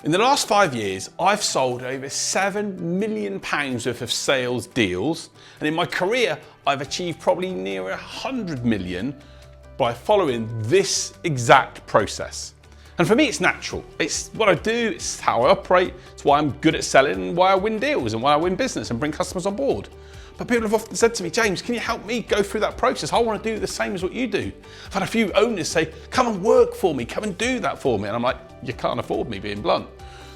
In the last 5 years, I've sold over £7 million worth of sales deals, and in my career, I've achieved probably near 100 million by following this exact process. And for me, it's natural. It's what I do, it's how I operate, it's why I'm good at selling and why I win deals and why I win business and bring customers on board. But people have often said to me, James, can you help me go through that process? I want to do the same as what you do. I've had a few owners say, come and work for me, come and do that for me. And I'm like, you can't afford me, being blunt.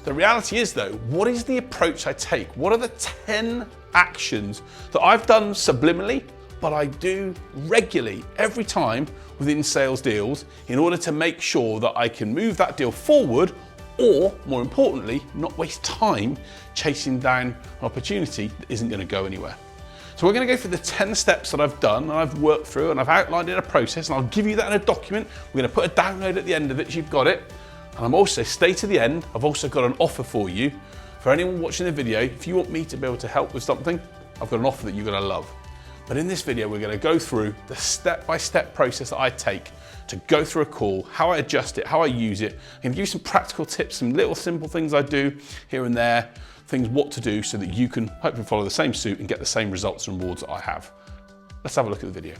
The reality is though, what is the approach I take? What are the 10 actions that I've done subliminally, but I do regularly every time within sales deals in order to make sure that I can move that deal forward, or more importantly, not waste time chasing down an opportunity that isn't going to go anywhere. So we're going to go through the 10 steps that I've done and I've worked through, and I've outlined in a process, and I'll give you that in a document. We're going to put a download at the end of it so you've got it. And I'm also, stay to the end, I've also got an offer for you. For anyone watching the video, if you want me to be able to help with something, I've got an offer that you're going to love. But in this video, we're going to go through the step-by-step process that I take to go through a call, how I adjust it, how I use it. I'm going to give you some practical tips, some little simple things I do here and there, things what to do so that you can hopefully follow the same suit and get the same results and rewards that I have. Let's have a look at the video.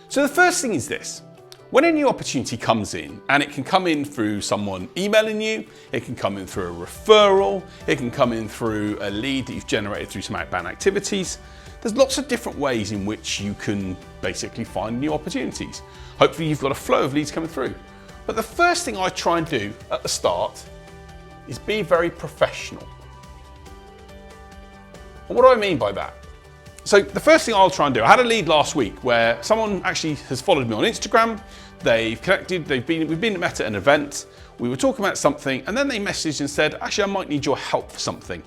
So the first thing is this. When a new opportunity comes in, and it can come in through someone emailing you, it can come in through a referral, it can come in through a lead that you've generated through some outbound activities. There's lots of different ways in which you can basically find new opportunities. Hopefully you've got a flow of leads coming through. But the first thing I try and do at the start is be very professional. And what do I mean by that? So the first thing I'll try and do, I had a lead last week where someone actually has followed me on Instagram, they've connected, we've been met at an event, we were talking about something, and then they messaged and said, actually I might need your help for something.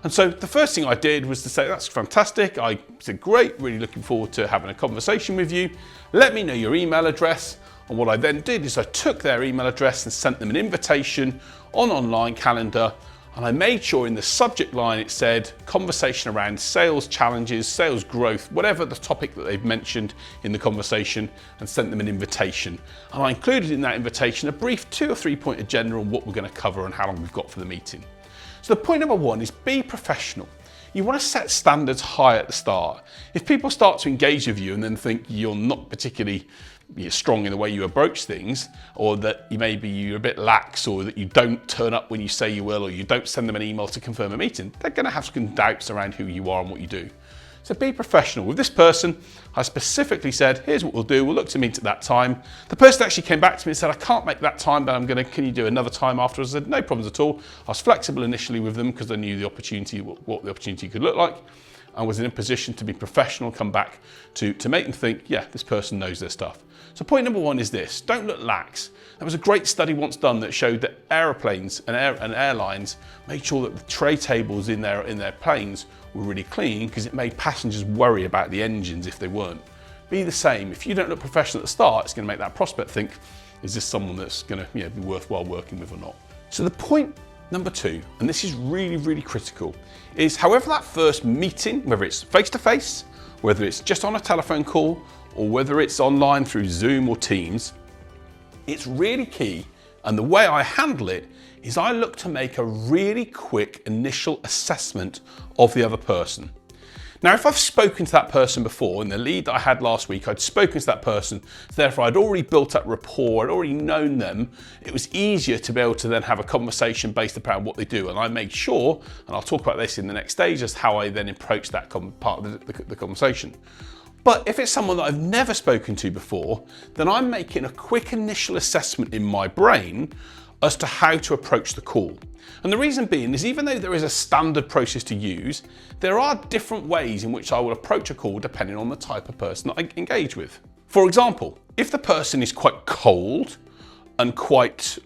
And so the first thing I did was to say, that's fantastic. I said, great, really looking forward to having a conversation with you. Let me know your email address. And what I then did is I took their email address and sent them an invitation on online calendar. And I made sure in the subject line it said conversation around sales challenges, sales growth, whatever the topic that they've mentioned in the conversation, and sent them an invitation. And I included in that invitation a brief 2 or 3 point agenda on what we're going to cover and how long we've got for the meeting. So the point number one is be professional. You want to set standards high at the start. If people start to engage with you and then think you're not particularly strong in the way you approach things, or that you're a bit lax, or that you don't turn up when you say you will, or you don't send them an email to confirm a meeting, they're going to have some doubts around who you are and what you do. So be professional. With this person, I specifically said, here's what we'll do. We'll look to meet at that time. The person actually came back to me and said, I can't make that time, but can you do another time afterwards? I said, no problems at all. I was flexible initially with them because I knew the opportunity, what the opportunity could look like. I was in a position to be professional, come back to make them think, yeah, this person knows their stuff. So point number one is this, don't look lax. There was a great study once done that showed that aeroplanes and airlines made sure that the tray tables in their planes were really clean because it made passengers worry about the engines if they weren't. Be the same. If you don't look professional at the start, it's going to make that prospect think, is this someone that's going to be worthwhile working with or not? So the point number two, and this is really, really critical, is however that first meeting, whether it's face-to-face, whether it's just on a telephone call, or whether it's online through Zoom or Teams, it's really key. And the way I handle it is I look to make a really quick initial assessment of the other person. Now, if I've spoken to that person before, in the lead that I had last week, I'd spoken to that person, therefore I'd already built up rapport, I'd already known them, it was easier to be able to then have a conversation based upon what they do. And I made sure, and I'll talk about this in the next stage, as how I then approach that part of the conversation. But if it's someone that I've never spoken to before, then I'm making a quick initial assessment in my brain as to how to approach the call. And the reason being is even though there is a standard process to use, there are different ways in which I will approach a call depending on the type of person that I engage with. For example, if the person is quite cold and quite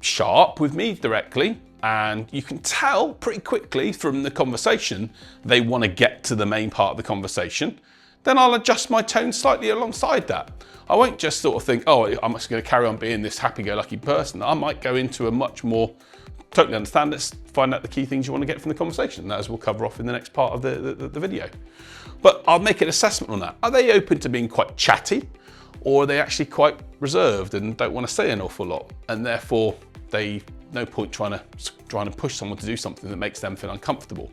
sharp with me directly, and you can tell pretty quickly from the conversation they want to get to the main part of the conversation, then I'll adjust my tone slightly alongside that. I won't just sort of think, oh, I'm just going to carry on being this happy-go-lucky person. I might go into a much more, totally understand, let's find out the key things you want to get from the conversation. That as we'll cover off in the next part of the video. But I'll make an assessment on that. Are they open to being quite chatty? or are they actually quite reserved and don't want to say an awful lot, and therefore no point trying to push someone to do something that makes them feel uncomfortable?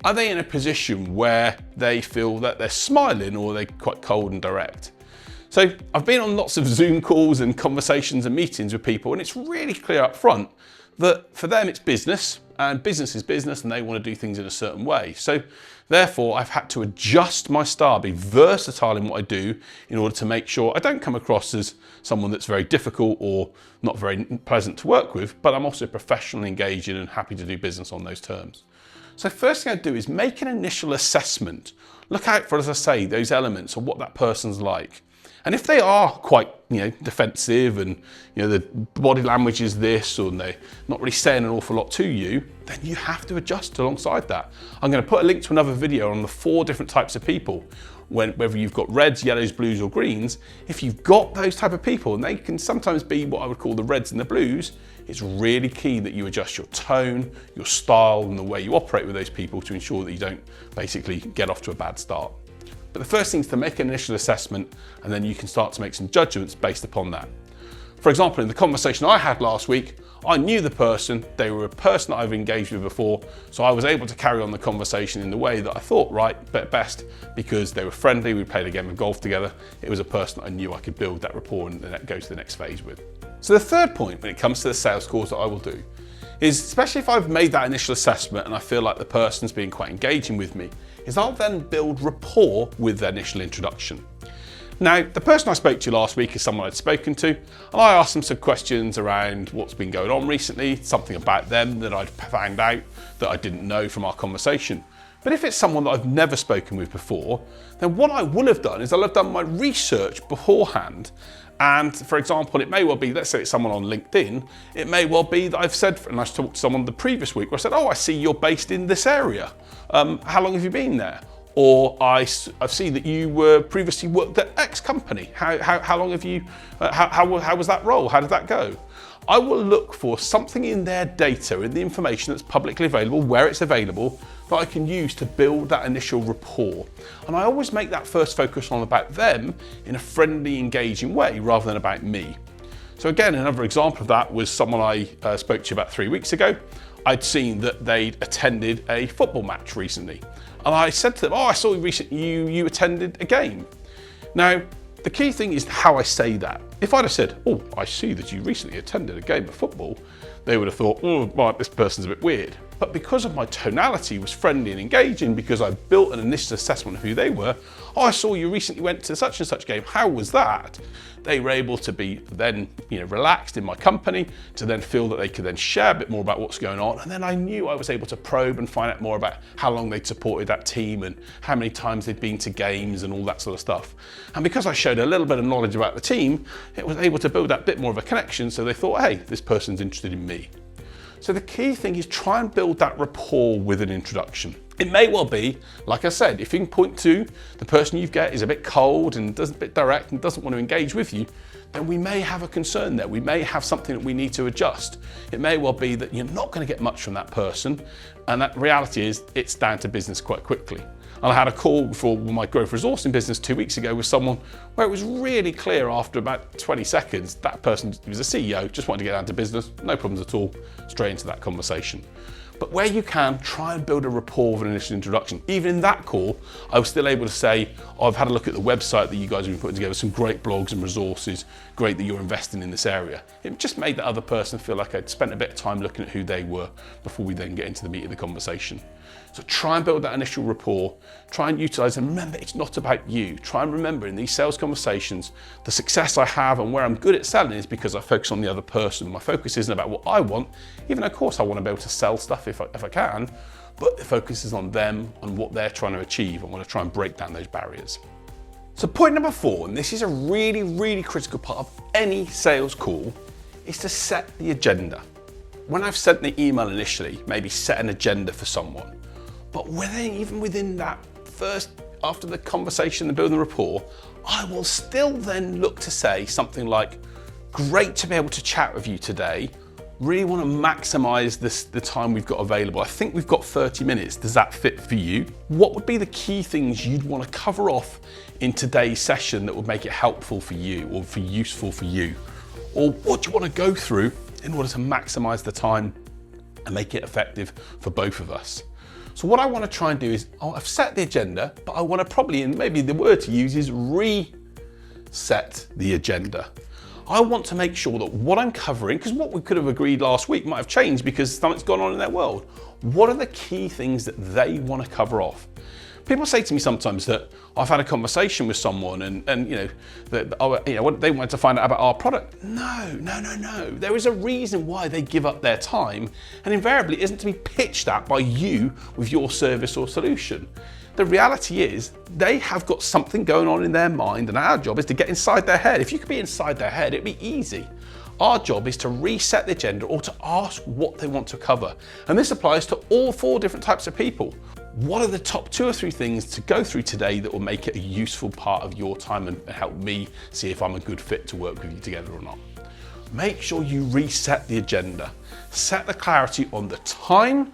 Are they in a position where they feel that they're smiling, or are they quite cold and direct? So I've been on lots of Zoom calls and conversations and meetings with people, and it's really clear up front that for them it's business, and business is business, and they want to do things in a certain way. So therefore I've had to adjust my style, be versatile in what I do, in order to make sure I don't come across as someone that's very difficult or not very pleasant to work with, but I'm also professionally engaging and happy to do business on those terms. So first thing I do is make an initial assessment. Look out for, as I say, those elements of what that person's like. And if they are quite, defensive, and the body language is this, or they're not really saying an awful lot to you, then you have to adjust alongside that. I'm going to put a link to another video on the 4 different types of people, whether you've got reds, yellows, blues, or greens. If you've got those type of people, and they can sometimes be what I would call the reds and the blues, it's really key that you adjust your tone, your style, and the way you operate with those people to ensure that you don't basically get off to a bad start. But the first thing is to make an initial assessment, and then you can start to make some judgments based upon that. For example, in the conversation I had last week, I knew the person, they were a person that I've engaged with before, so I was able to carry on the conversation in the way that I thought best, because they were friendly, we played a game of golf together, it was a person that I knew I could build that rapport and then go to the next phase with. So the third point when it comes to the sales calls that I will do is, especially if I've made that initial assessment and I feel like the person's being quite engaging with me, is I'll then build rapport with the initial introduction. Now, the person I spoke to last week is someone I'd spoken to, and I asked them some questions around what's been going on recently, something about them that I'd found out that I didn't know from our conversation. But if it's someone that I've never spoken with before, then what I will have done is I'll have done my research beforehand. And for example, it may well be, let's say it's someone on LinkedIn, it may well be that I've said, and I talked to someone the previous week where I said, oh, I see you're based in this area. How long have you been there? Or I've seen that you were previously worked at X company. How long have you, how was that role? How did that go? I will look for something in their data, in the information that's publicly available, where it's available, that I can use to build that initial rapport. And I always make that first focus on about them in a friendly, engaging way, rather than about me. So again, another example of that was someone I spoke to about 3 weeks ago. I'd seen that they'd attended a football match recently. And I said to them, oh, I saw you attended a game. Now, the key thing is how I say that. If I'd have said, oh, I see that you recently attended a game of football, they would have thought, oh, right, this person's a bit weird. But because of my tonality was friendly and engaging, because I built an initial assessment of who they were, oh, I saw you recently went to such and such game, how was that? They were able to be then, relaxed in my company, to then feel that they could then share a bit more about what's going on. And then I knew I was able to probe and find out more about how long they'd supported that team and how many times they'd been to games and all that sort of stuff. And because I showed a little bit of knowledge about the team, it was able to build that bit more of a connection. So they thought, hey, this person's interested in me. So the key thing is try and build that rapport with an introduction. It may well be, like I said, if you can point to the person you've got is a bit cold and a bit direct and doesn't want to engage with you, then we may have a concern there. We may have something that we need to adjust. It may well be that you're not going to get much from that person, and that reality is it's down to business quite quickly. And I had a call for my growth resourcing business 2 weeks ago with someone where it was really clear after about 20 seconds, that person was a CEO, just wanted to get down to business, no problems at all, straight into that conversation. But where you can, try and build a rapport with an initial introduction. Even in that call, I was still able to say, oh, I've had a look at the website that you guys have been putting together, some great blogs and resources, great that you're investing in this area. It just made that other person feel like I'd spent a bit of time looking at who they were before we then get into the meat of the conversation. So try and build that initial rapport, try and utilize, and remember, it's not about you. Try and remember in these sales conversations, the success I have and where I'm good at selling is because I focus on the other person. My focus isn't about what I want, even though of course I want to be able to sell stuff if I can, but the focus is on them, on what they're trying to achieve. I want to try and break down those barriers. So point number 4, and this is a really, really critical part of any sales call, is to set the agenda. When I've sent the email initially, maybe set an agenda for someone. But even within that first, after the conversation and building the rapport, I will still then look to say something like, great to be able to chat with you today. really want to maximize the time we've got available. I think we've got 30 minutes. Does that fit for you? What would be the key things you'd want to cover off in today's session that would make it helpful for you or useful for you? Or what do you want to go through in order to maximize the time and make it effective for both of us? So what I want to try and do is, I've set the agenda, but I want to probably, and maybe the word to use is reset the agenda. I want to make sure that what I'm covering, because what we could have agreed last week might have changed because something's gone on in their world. What are the key things that they want to cover off? People say to me sometimes that I've had a conversation with someone and they wanted to find out about our product. No. There is a reason why they give up their time, and invariably it isn't to be pitched at by you with your service or solution. The reality is they have got something going on in their mind, and our job is to get inside their head. If you could be inside their head, it'd be easy. Our job is to reset the agenda or to ask what they want to cover. And this applies to all 4 different types of people. What are the top 2 or 3 things to go through today that will make it a useful part of your time and help me see if I'm a good fit to work with you together or not? Make sure you reset the agenda. Set the clarity on the time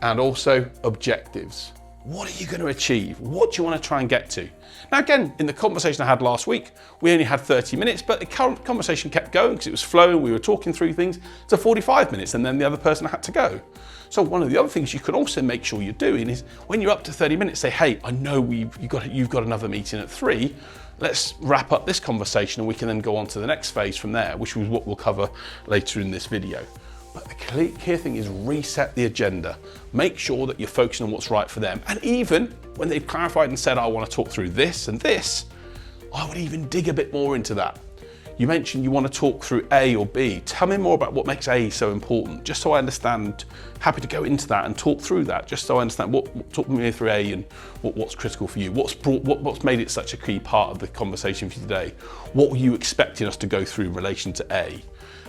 and also objectives. What are you going to achieve? What do you want to try and get to? Now again, in the conversation I had last week, we only had 30 minutes, but the current conversation kept going because it was flowing, we were talking through things to 45 minutes and then the other person had to go. So one of the other things you can also make sure you're doing is when you're up to 30 minutes, say, hey, I know you've got another meeting at 3, let's wrap up this conversation and we can then go on to the next phase from there, which is what we'll cover later in this video. But the key thing is reset the agenda. Make sure that you're focusing on what's right for them. And even when they've clarified and said, I want to talk through this and this, I would even dig a bit more into that. You mentioned you want to talk through A or B. Tell me more about what makes A so important, just so I understand. Happy to go into that and talk through that, just so I understand talk me through A and what's critical for you. What's made it such a key part of the conversation for you today? What were you expecting us to go through in relation to A?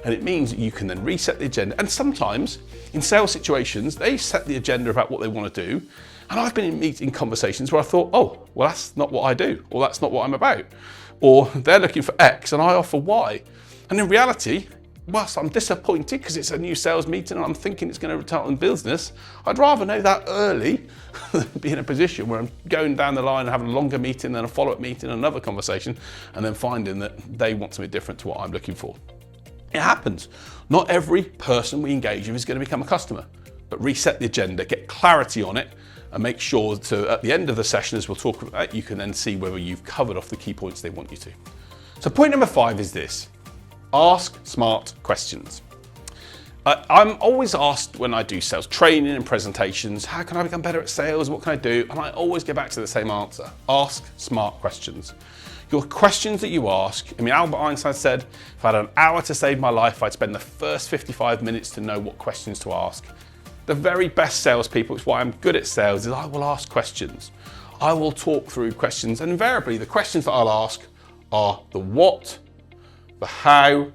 And it means that you can then reset the agenda. And sometimes in sales situations, they set the agenda about what they want to do. And I've been in conversations where I thought, oh, well, that's not what I do, or that's not what I'm about. Or they're looking for X and I offer Y. And in reality, whilst I'm disappointed because it's a new sales meeting and I'm thinking it's going to result in business, I'd rather know that early than be in a position where I'm going down the line and having a longer meeting, then a follow-up meeting, another conversation, and then finding that they want something different to what I'm looking for. It happens. Not every person we engage with is going to become a customer, but reset the agenda, get clarity on it, and make sure to, at the end of the session, as we'll talk about that, you can then see whether you've covered off the key points they want you to. So point number 5 is this: ask smart questions. I'm always asked when I do sales training and presentations, how can I become better at sales? What can I do? And I always get back to the same answer: ask smart questions. Your questions that you ask, Albert Einstein said, if I had an hour to save my life, I'd spend the first 55 minutes to know what questions to ask. The very best salespeople, it's why I'm good at sales, is I will ask questions. I will talk through questions, and invariably the questions that I'll ask are the what, the how,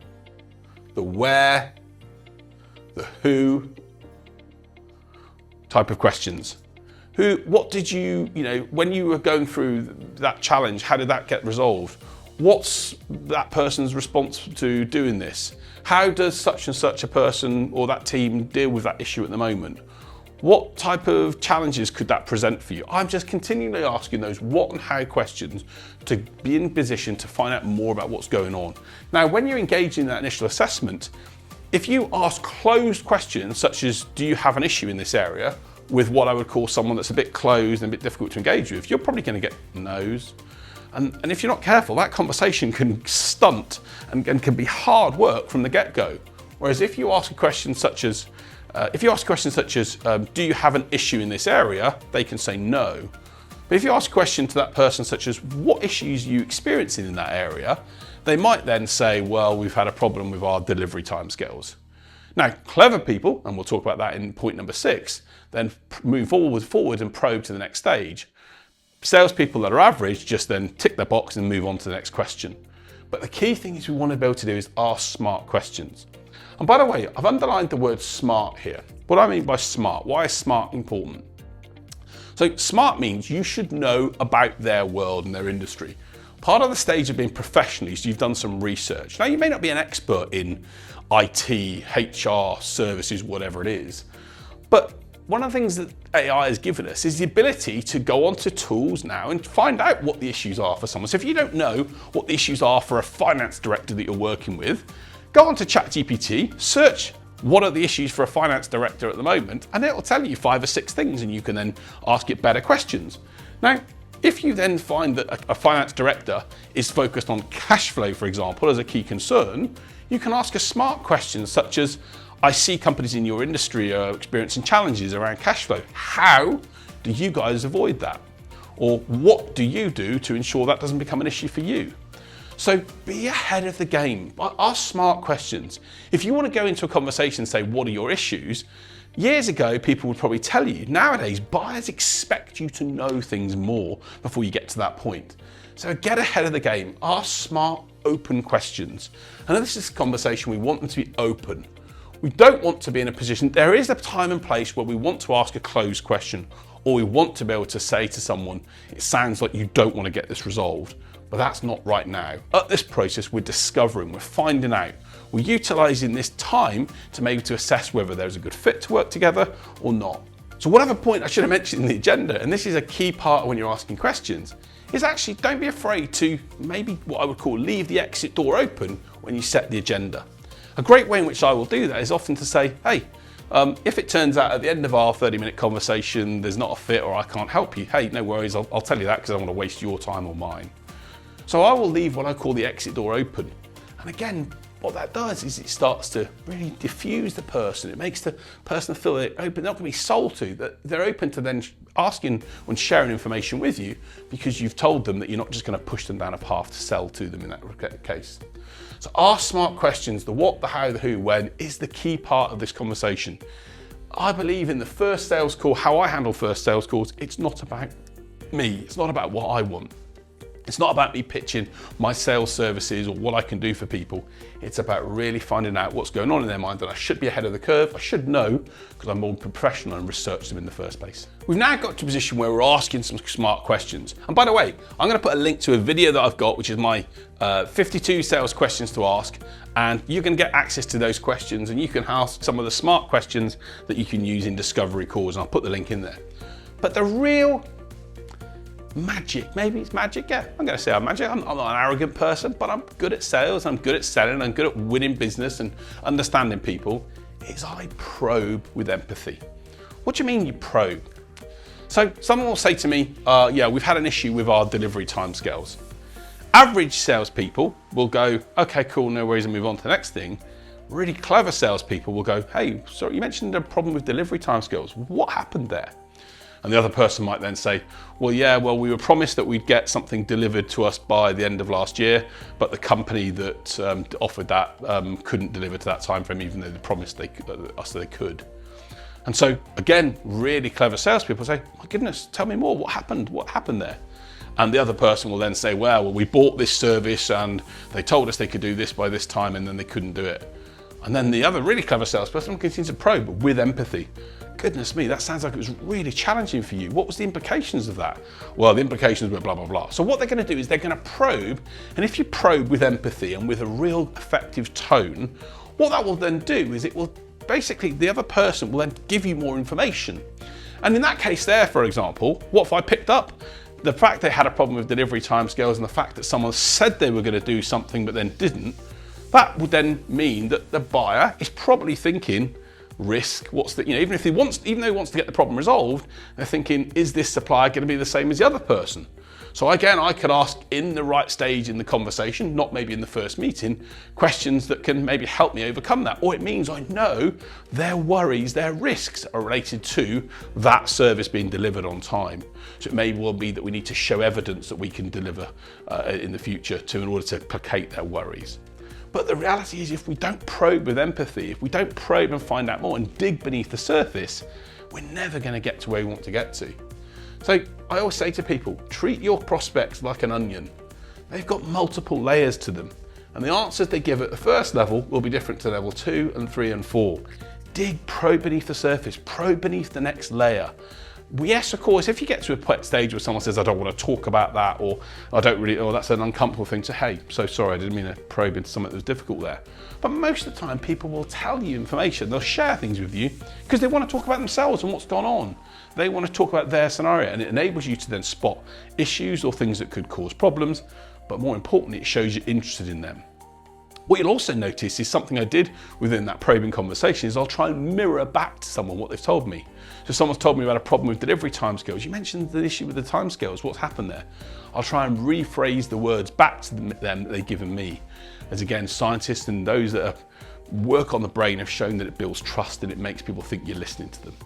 the where, the who type of questions. What did you when you were going through that challenge, how did that get resolved? What's that person's response to doing this? How does such and such a person or that team deal with that issue at the moment? What type of challenges could that present for you? I'm just continually asking those what and how questions to be in position to find out more about what's going on. Now, when you're engaged in that initial assessment, if you ask closed questions such as, do you have an issue in this area, with what I would call someone that's a bit closed and a bit difficult to engage with, you're probably going to get no's. And if you're not careful, that conversation can stunt and can be hard work from the get-go. Whereas if you ask a question such as, do you have an issue in this area? They can say no. But if you ask a question to that person such as, what issues are you experiencing in that area? They might then say, well, we've had a problem with our delivery timescales. Now, clever people, and we'll talk about that in point number 6, then move forward and probe to the next stage. Salespeople that are average just then tick their box and move on to the next question. But the key thing is we want to be able to do is ask smart questions. And by the way, I've underlined the word smart here. What do I mean by smart? Why is smart important? So smart means you should know about their world and their industry. Part of the stage of being professional is you've done some research. Now, you may not be an expert in IT, HR, services, whatever it is, but one of the things that AI has given us is the ability to go onto tools now and find out what the issues are for someone. So if you don't know what the issues are for a finance director that you're working with, go onto ChatGPT, search what are the issues for a finance director at the moment, and it'll tell you 5 or 6 things, and you can then ask it better questions. Now, if you then find that a finance director is focused on cash flow, for example, as a key concern, you can ask a smart question such as, I see companies in your industry are experiencing challenges around cash flow. How do you guys avoid that? Or what do you do to ensure that doesn't become an issue for you? So be ahead of the game. Ask smart questions. If you want to go into a conversation and say, what are your issues? Years ago, people would probably tell you. Nowadays, buyers expect you to know things more before you get to that point. So get ahead of the game. Ask smart, open questions. And this is a conversation, we want them to be open. We don't want to be in a position, there is a time and place where we want to ask a closed question, or we want to be able to say to someone, it sounds like you don't want to get this resolved, but that's not right now. At this process, we're discovering, we're finding out, we're utilising this time to maybe to assess whether there's a good fit to work together or not. So one other point I should have mentioned in the agenda, and this is a key part when you're asking questions, is actually don't be afraid to maybe what I would call leave the exit door open when you set the agenda. A great way in which I will do that is often to say, hey, if it turns out at the end of our 30-minute conversation there's not a fit or I can't help you, hey, no worries, I'll tell you that because I don't want to waste your time or mine. So I will leave what I call the exit door open. And again, what that does is it starts to really diffuse the person. It makes the person feel they're open, not going to be sold to, that they're open to then asking and sharing information with you because you've told them that you're not just going to push them down a path to sell to them in that case. So ask smart questions. The what, the how, the who, when is the key part of this conversation. I believe in the first sales call, how I handle first sales calls, it's not about me. It's not about what I want. It's not about me pitching my sales services or what I can do for people. It's about really finding out what's going on in their mind, that I should be ahead of the curve. I should know because I'm more professional and researched them in the first place. We've now got to a position where we're asking some smart questions. And by the way, I'm going to put a link to a video that I've got, which is my 52 sales questions to ask. And you're going to get access to those questions and you can ask some of the smart questions that you can use in discovery calls. And I'll put the link in there. But the real magic, maybe it's magic, yeah, I'm going to say I'm magic. I'm not an arrogant person, but I'm good at sales, I'm good at selling, I'm good at winning business and understanding people, is I probe with empathy. What do you mean you probe? So someone will say to me, yeah, we've had an issue with our delivery timescales. Average salespeople will go, okay, cool, no worries, and move on to the next thing. Really clever salespeople will go, hey, sorry, you mentioned a problem with delivery timescales. What happened there? And the other person might then say, well, yeah, well, we were promised that we'd get something delivered to us by the end of last year, but the company that offered that couldn't deliver to that time frame, even though they promised us they could. And so, again, really clever salespeople say, my goodness, tell me more, what happened there? And the other person will then say, well, we bought this service and they told us they could do this by this time and then they couldn't do it. And then the other really clever salesperson continues to probe with empathy. Goodness me, that sounds like it was really challenging for you. What was the implications of that? Well, the implications were blah, blah, blah. So what they're going to do is they're going to probe. And if you probe with empathy and with a real effective tone, what that will then do is it will basically, the other person will then give you more information. And in that case there, for example, what if I picked up the fact they had a problem with delivery timescales and the fact that someone said they were going to do something but then didn't, that would then mean that the buyer is probably thinking, risk, what's the, even though he wants to get the problem resolved, they're thinking, is this supplier going to be the same as the other person? So again, I could ask in the right stage in the conversation, not maybe in the first meeting, questions that can maybe help me overcome that. Or it means I know their worries, their risks are related to that service being delivered on time. So it may well be that we need to show evidence that we can deliver in the future in order to placate their worries. But the reality is, if we don't probe with empathy, if we don't probe and find out more and dig beneath the surface, we're never going to get to where we want to get to. So I always say to people, treat your prospects like an onion. They've got multiple layers to them. And the answers they give at the first level will be different to level 2 and 3 and 4. Probe beneath the surface, probe beneath the next layer. Yes, of course, if you get to a stage where someone says, I don't want to talk about that, or I don't really, or that's an uncomfortable thing to, hey, so sorry, I didn't mean to probe into something that was difficult there. But most of the time, people will tell you information, they'll share things with you because they want to talk about themselves and what's gone on. They want to talk about their scenario, and it enables you to then spot issues or things that could cause problems, but more importantly, it shows you're interested in them. What you'll also notice is something I did within that probing conversation is I'll try and mirror back to someone what they've told me. So someone's told me about a problem with delivery timescales. You mentioned the issue with the timescales, what's happened there? I'll try and rephrase the words back to them that they've given me. As again, scientists and those that work on the brain have shown that it builds trust and it makes people think you're listening to them.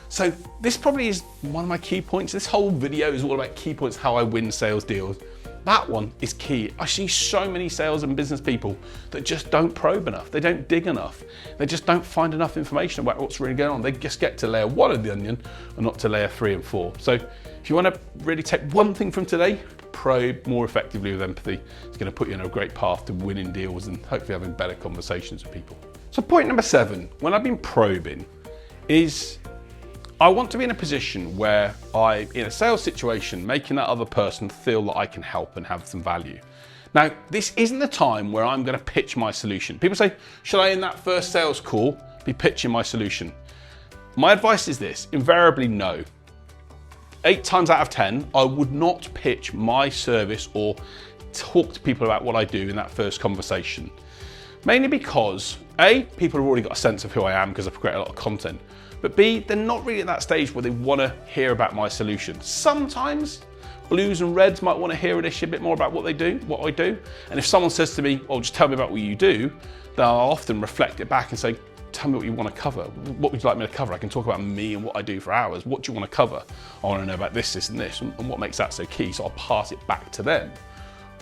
So this probably is one of my key points. This whole video is all about key points, how I win sales deals. That one is key. I see so many sales and business people that just don't probe enough. They don't dig enough. They just don't find enough information about what's really going on. They just get to layer 1 of the onion and not to layer 3 and 4. So if you want to really take one thing from today, probe more effectively with empathy. It's going to put you on a great path to winning deals and hopefully having better conversations with people. So point number 7, when I've been probing, is I want to be in a position where in a sales situation, making that other person feel that I can help and have some value. Now, this isn't the time where I'm going to pitch my solution. People say, should I in that first sales call be pitching my solution? My advice is this, invariably no. 8 times out of 10, I would not pitch my service or talk to people about what I do in that first conversation. Mainly because A, people have already got a sense of who I am because I've created a lot of content. But B, they're not really at that stage where they want to hear about my solution. Sometimes blues and reds might want to hear a bit more about what I do. And if someone says to me, well, just tell me about what you do, then I'll often reflect it back and say, tell me what you want to cover. What would you like me to cover? I can talk about me and what I do for hours. What do you want to cover? I want to know about this, this, and this, and what makes that so key. So I'll pass it back to them.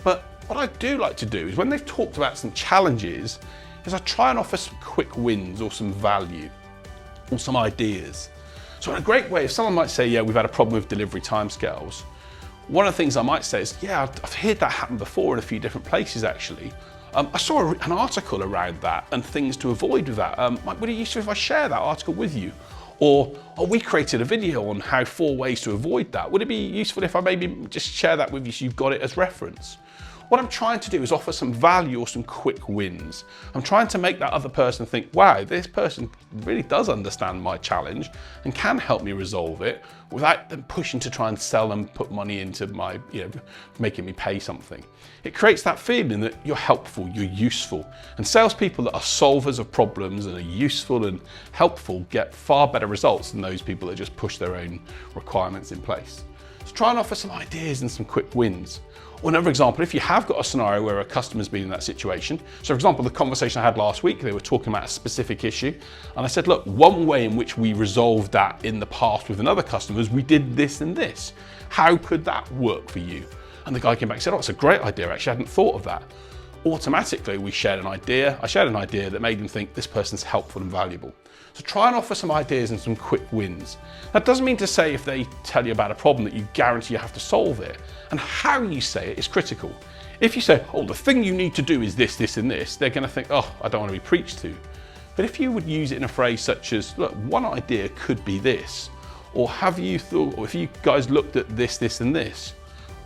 But what I do like to do is when they've talked about some challenges, is I try and offer some quick wins or some value, or some ideas. So in a great way, if someone might say, yeah, we've had a problem with delivery timescales, one of the things I might say is, yeah, I've heard that happen before in a few different places actually. I saw an article around that and things to avoid with that. Would it be useful if I share that article with you? Or we created a video on how 4 ways to avoid that. Would it be useful if I maybe just share that with you so you've got it as reference? What I'm trying to do is offer some value or some quick wins. I'm trying to make that other person think, wow, this person really does understand my challenge and can help me resolve it without them pushing to try and sell and put money into my, making me pay something. It creates that feeling that you're helpful, you're useful. And salespeople that are solvers of problems and are useful and helpful get far better results than those people that just push their own requirements in place. So try and offer some ideas and some quick wins. Or another example, if you have got a scenario where a customer's been in that situation. So for example, the conversation I had last week, they were talking about a specific issue. And I said, look, one way in which we resolved that in the past with another customer is we did this and this. How could that work for you? And the guy came back and said, oh, it's a great idea. Actually, I hadn't thought of that. Automatically, we shared an idea. I shared an idea that made them think this person's helpful and valuable. So try and offer some ideas and some quick wins. That doesn't mean to say if they tell you about a problem that you guarantee you have to solve it. And how you say it is critical. If you say, oh, the thing you need to do is this, this, and this, they're going to think, oh, I don't want to be preached to. But if you would use it in a phrase such as, look, one idea could be this, or have you thought, or if you guys looked at this, this, and this,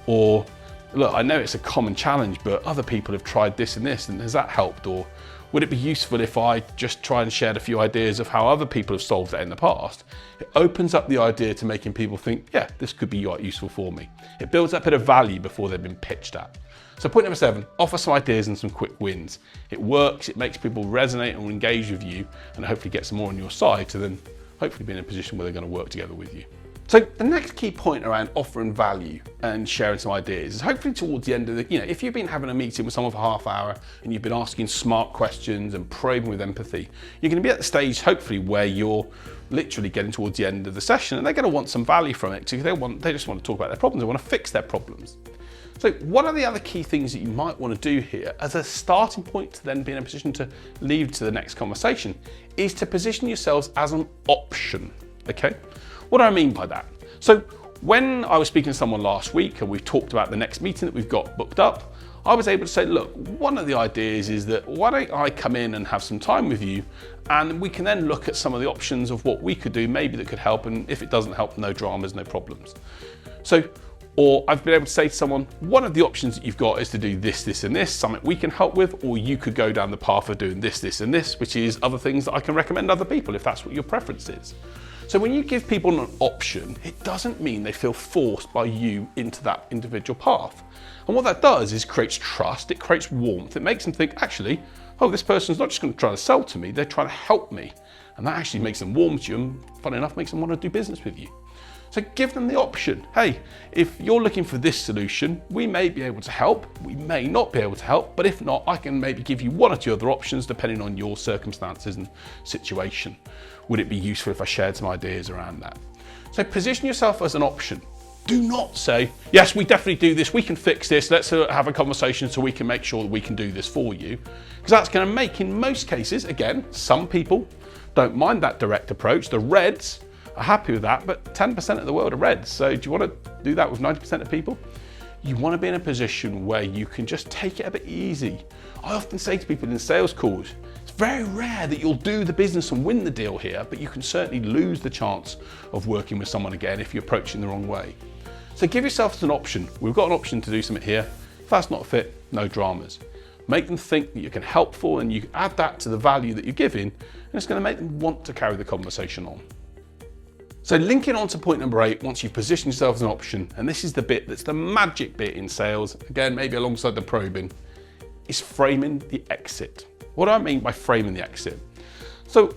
or look, I know it's a common challenge, but other people have tried this and this, and has that helped? Or would it be useful if I just try and share a few ideas of how other people have solved that in the past? It opens up the idea to making people think, yeah, this could be useful for me. It builds that bit of value before they've been pitched at. So point number 7, offer some ideas and some quick wins. It works, it makes people resonate and engage with you, and hopefully get some more on your side to then hopefully be in a position where they're going to work together with you. So the next key point around offering value and sharing some ideas is hopefully towards the end of the, if you've been having a meeting with someone for half hour and you've been asking smart questions and probing with empathy, you're going to be at the stage hopefully where you're literally getting towards the end of the session and they're going to want some value from it because they just want to talk about their problems, they want to fix their problems. So one of the other key things that you might want to do here as a starting point to then be in a position to lead to the next conversation is to position yourselves as an option, okay? What do I mean by that? So when I was speaking to someone last week and we've talked about the next meeting that we've got booked up, I was able to say, look, one of the ideas is that why don't I come in and have some time with you, and we can then look at some of the options of what we could do, maybe that could help, and if it doesn't help, no dramas, no problems. So, or I've been able to say to someone, one of the options that you've got is to do this, this, and this, something we can help with, or you could go down the path of doing this, this, and this, which is other things that I can recommend other people if that's what your preference is. So when you give people an option, it doesn't mean they feel forced by you into that individual path. And what that does is creates trust, it creates warmth, it makes them think, actually, oh, this person's not just going to try to sell to me, they're trying to help me. And that actually makes them warm to you, and funny enough, makes them want to do business with you. So give them the option. Hey, if you're looking for this solution, we may be able to help, we may not be able to help, but if not, I can maybe give you one or two other options depending on your circumstances and situation. Would it be useful if I shared some ideas around that? So position yourself as an option. Do not say, yes, we definitely do this, we can fix this, let's have a conversation so we can make sure that we can do this for you. Because that's going to make, in most cases, again, some people don't mind that direct approach. The reds are happy with that, but 10% of the world are reds. So do you want to do that with 90% of people? You want to be in a position where you can just take it a bit easy. I often say to people in sales calls, it's very rare that you'll do the business and win the deal here, but you can certainly lose the chance of working with someone again if you approach it in the wrong way. So give yourself an option. We've got an option to do something here. If that's not a fit, no dramas. Make them think that you can help for, and you add that to the value that you're giving, and it's going to make them want to carry the conversation on. So linking on to point number 8, once you've positioned yourself as an option, and this is the bit that's the magic bit in sales, again, maybe alongside the probing, is framing the exit. What do I mean by framing the exit? So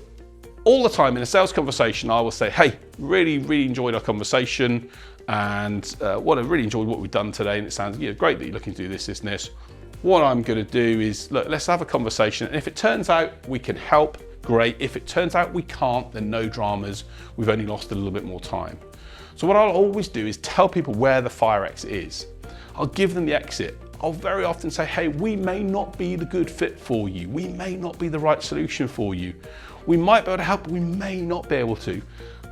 all the time in a sales conversation, I will say, hey, really enjoyed our conversation, and I really enjoyed what we've done today, and it sounds great that you're looking to do this, and this. What I'm going to do is, look, let's have a conversation, and if it turns out we can help, great. If it turns out we can't, then no dramas. We've only lost a little bit more time. So what I'll always do is tell people where the fire exit is. I'll give them the exit. I'll very often say, hey, we may not be the good fit for you. We may not be the right solution for you. We might be able to help, but we may not be able to.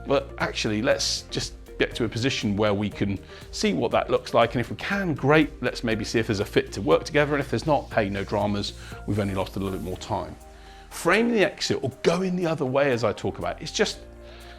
But actually, let's just get to a position where we can see what that looks like. And if we can, great. Let's maybe see if there's a fit to work together. And if there's not, hey, no dramas. We've only lost a little bit more time. Framing the exit or going the other way, as I talk about, it's just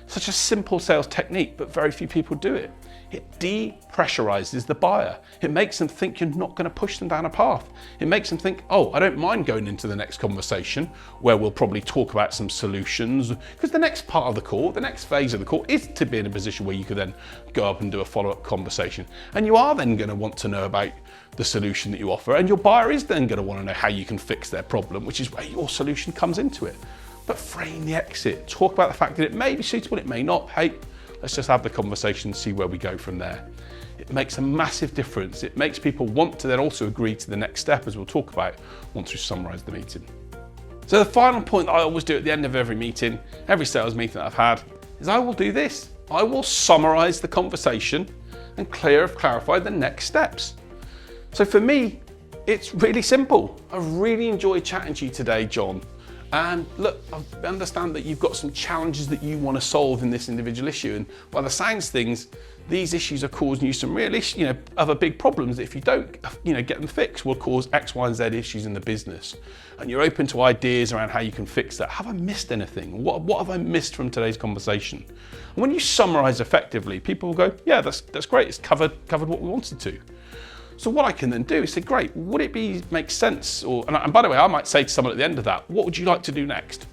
such a simple sales technique, but very few people do it. It depressurizes the buyer. It makes them think you're not going to push them down a path. It makes them think, oh, I don't mind going into the next conversation where we'll probably talk about some solutions, because the next part of the call, the next phase of the call is to be in a position where you could then go up and do a follow-up conversation. And you are then going to want to know about the solution that you offer, and your buyer is then going to want to know how you can fix their problem, which is where your solution comes into it. But frame the exit. Talk about the fact that it may be suitable, it may not. Hey, let's just have the conversation and see where we go from there. It makes a massive difference. It makes people want to then also agree to the next step, as we'll talk about once we summarise the meeting. So the final point that I always do at the end of every meeting, every sales meeting that I've had, is I will do this. I will summarise the conversation and clarify the next steps. So for me, it's really simple. I really enjoyed chatting to you today, John. And look, I understand that you've got some challenges that you want to solve in this individual issue. And by the sounds of things, these issues are causing you some real issues, other big problems that if you don't, get them fixed will cause X, Y, and Z issues in the business. And you're open to ideas around how you can fix that. Have I missed anything? What have I missed from today's conversation? And when you summarize effectively, people will go, yeah, that's great. It's covered what we wanted to. So what I can then do is say, great, would it make sense? And by the way, I might say to someone at the end of that, what would you like to do next?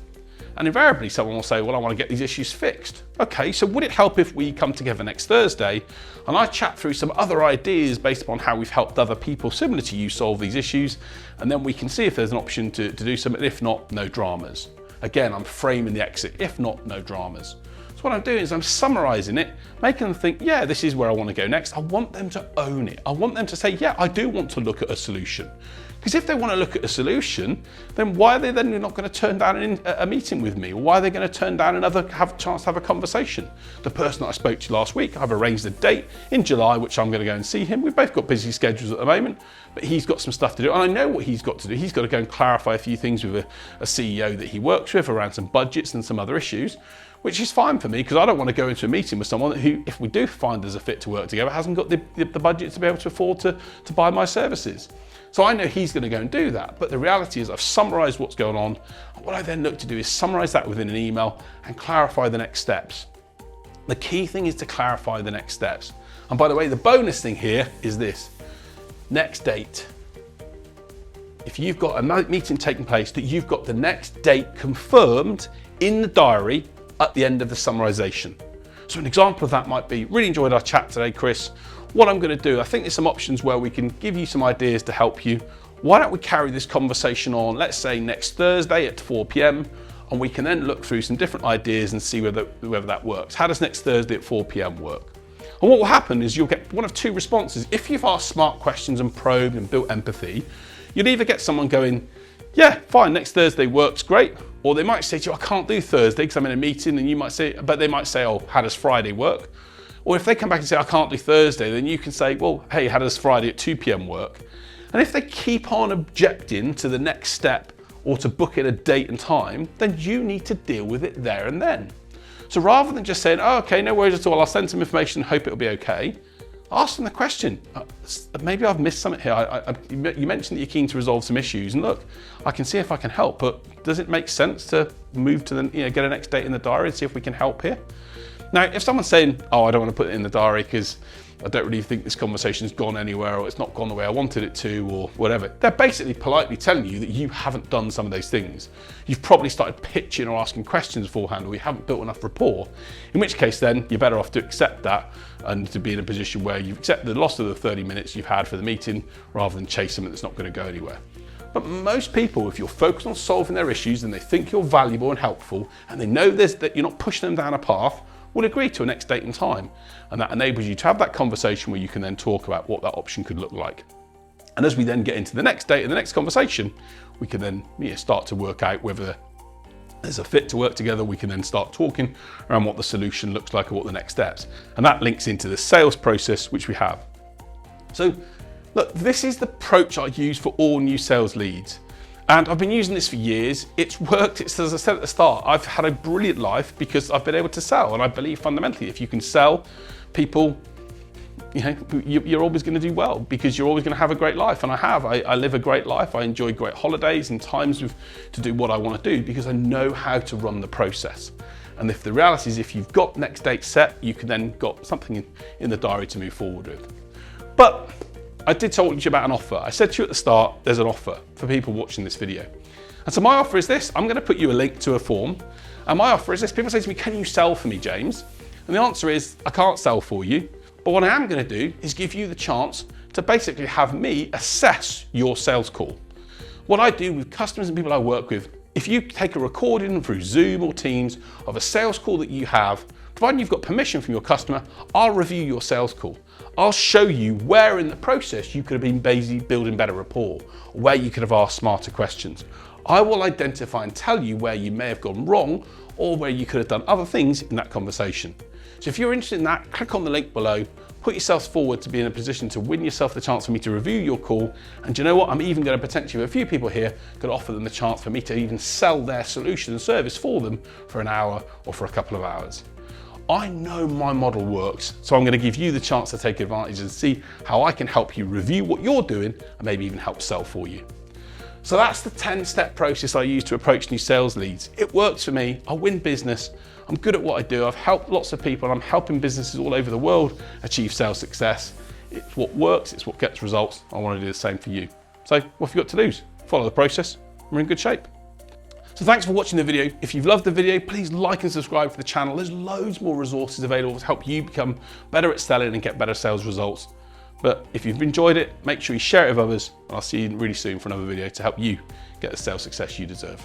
And invariably someone will say, well, I want to get these issues fixed. Okay, so would it help if we come together next Thursday and I chat through some other ideas based upon how we've helped other people similar to you solve these issues, and then we can see if there's an option to do something. If not, no dramas. Again, I'm framing the exit. If not, no dramas. So what I'm doing is I'm summarising it, making them think, yeah, this is where I want to go next. I want them to own it. I want them to say, yeah, I do want to look at a solution. Because if they want to look at a solution, then why are they then not going to turn down a meeting with me? Or why are they going to turn down have a chance to have a conversation? The person that I spoke to last week, I've arranged a date in July, which I'm going to go and see him. We've both got busy schedules at the moment, but he's got some stuff to do. And I know what he's got to do. He's got to go and clarify a few things with a CEO that he works with around some budgets and some other issues, which is fine for me because I don't want to go into a meeting with someone who, if we do find there's a fit to work together, hasn't got the budget to be able to afford to buy my services. So I know he's going to go and do that. But the reality is I've summarized what's going on. And what I then look to do is summarize that within an email and clarify the next steps. The key thing is to clarify the next steps. And by the way, the bonus thing here is this: next date. If you've got a meeting taking place, that you've got the next date confirmed in the diary at the end of the summarization. So an example of that might be, really enjoyed our chat today, Chris. What I'm going to do, I think there's some options where we can give you some ideas to help you. Why don't we carry this conversation on, let's say next Thursday at 4 p.m, and we can then look through some different ideas and see whether that works. How does next Thursday at 4 p.m. work? And what will happen is you'll get one of two responses. If you've asked smart questions and probed and built empathy, you'll either get someone going, yeah, fine, next Thursday works great. Or they might say to you, I can't do Thursday because I'm in a meeting, and you might say, but they might say, oh, how does Friday work? Or if they come back and say, I can't do Thursday, then you can say, well, hey, how does Friday at 2 p.m. work? And if they keep on objecting to the next step or to book in a date and time, then you need to deal with it there and then. So rather than just saying, oh, okay, no worries at all, I'll send some information and hope it'll be okay, ask them the question. Maybe I've missed something here. You mentioned that you're keen to resolve some issues, and look, I can see if I can help, but does it make sense to move to get a next date in the diary and see if we can help here? Now, if someone's saying, oh, I don't want to put it in the diary because I don't really think this conversation's gone anywhere, or it's not gone the way I wanted it to, or whatever, they're basically politely telling you that you haven't done some of those things. You've probably started pitching or asking questions beforehand, or you haven't built enough rapport, in which case then you're better off to accept that and to be in a position where you've accepted the loss of the 30 minutes you've had for the meeting rather than chase something that's not going to go anywhere. But most people, if you're focused on solving their issues and they think you're valuable and helpful, and they know that you're not pushing them down a path, will agree to a next date and time. And that enables you to have that conversation where you can then talk about what that option could look like. And as we then get into the next date and the next conversation, we can then start to work out whether there's a fit to work together. We can then start talking around what the solution looks like or what the next steps. And that links into the sales process, which we have. So look, this is the approach I use for all new sales leads. And I've been using this for years. It's worked. It's, as I said at the start, I've had a brilliant life because I've been able to sell. And I believe fundamentally, if you can sell, people, you're always going to do well because you're always going to have a great life. And I have. I live a great life. I enjoy great holidays and times to do what I want to do because I know how to run the process. And if the reality is, if you've got next date set, you can then got something in the diary to move forward with. But I did tell you about an offer. I said to you at the start, there's an offer for people watching this video. And so my offer is this. I'm going to put you a link to a form. And my offer is this. People say to me, can you sell for me, James? And the answer is, I can't sell for you. But what I am going to do is give you the chance to basically have me assess your sales call. What I do with customers and people I work with, if you take a recording through Zoom or Teams of a sales call that you have, providing you've got permission from your customer, I'll review your sales call. I'll show you where in the process you could have been busy building better rapport, or where you could have asked smarter questions. I will identify and tell you where you may have gone wrong or where you could have done other things in that conversation. So if you're interested in that, click on the link below, put yourself forward to be in a position to win yourself the chance for me to review your call. And do you know what? I'm even going to potentially, with a few people here, could offer them the chance for me to even sell their solution and service for them for an hour or for a couple of hours. I know my model works, so I'm going to give you the chance to take advantage and see how I can help you review what you're doing and maybe even help sell for you. So that's the 10-step process I use to approach new sales leads. It works for me. I win business. I'm good at what I do. I've helped lots of people. I'm helping businesses all over the world achieve sales success. It's what works. It's what gets results. I want to do the same for you. So what have you got to lose? Follow the process. We're in good shape. So thanks for watching the video. If you've loved the video, please like and subscribe to the channel. There's loads more resources available to help you become better at selling and get better sales results. But if you've enjoyed it, make sure you share it with others, and I'll see you really soon for another video to help you get the sales success you deserve.